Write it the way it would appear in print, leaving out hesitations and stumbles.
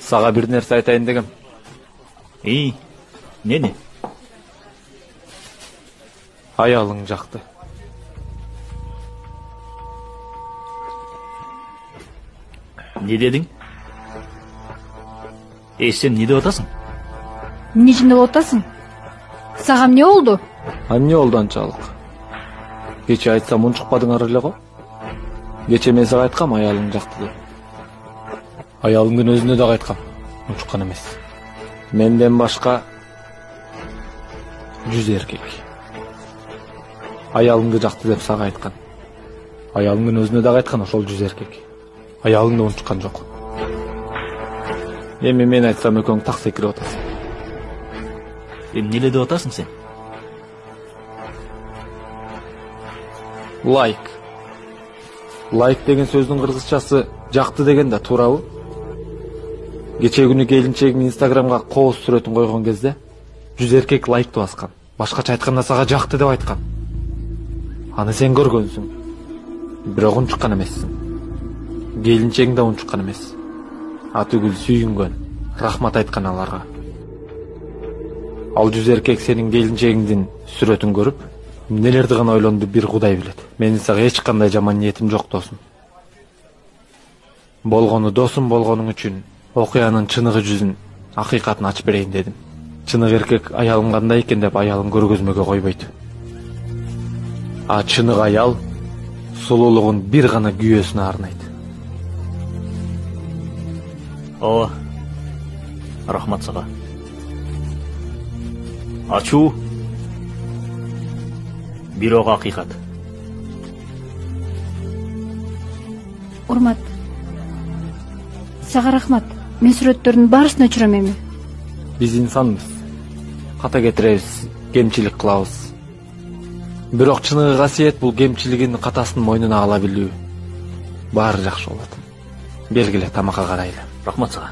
Сага бир нерсе айтайын дегем. Нени? Аялың жакты. Не дедің? Сен не деп атасың? Эмне үчүн деп атасың? Сага эмне болду? Эмне болду анчалык? Кече айтсам унчукпадыңар эле го. Кече мен сага айткам аялың жакты деп. Аялыңдын өзүнө дагы айткам, унчуккан эмес. Менден башка 100 эркек. Аялыңды жакты деп сага айткан. Аялыңдын өзүнө дагы айткан ошол 100 эркек. Аялыңды унчуккан жок. Эми мен айтсам экөөң так секирип атасың. Эмне деп атасың сен? Лайк. Лайк деген сөздүн кыргызчасы жакты деген да туурабы? Кече күнү келинчегиң инстаграмга кооз сүрөтүн койгон кезде 100 эркек лайкту баскан. Башкача айтканда сага жакты деп айткан. Аны сен көргөнсүң. Бирок унчуккан эмессиң. Келинчегиң да унчуккан эмес. Атүгүл сүйүнгөн, рахмат айткан аларга. Ал 100 эркек сенин келинчегиңдин сүрөтүн көрүп, эмнелерди гана ойлонду бир Кудай билет. Менин сага эч кандай жаман ниетим жок, досум. Болгону досум болгонуң үчүн окуянын чыныгы жүзүн, акыйкатын ачып берейин дедим. Чыныгы эркек аялым кандай экен деп аялын көргөзмөгө койбойт. А чыныгы аял сулуулугун бир гана күйөөсүнө арнайт. Ооба. Рахмат сага. Ачуу. Бирок акыйкат. Урмат. Сага рахмат. Мен сүрөттөрдүн баарысын өчүрөм эми. Биз инсанбыз. Ката кетиребиз, кемчилик кылабыз. Бирок чыныгы касиет бул кемчилигин, катасын мойнуна ала билүү. Баары жакшы болот. Белгиле, тамакка карайлы. Рахмат сага.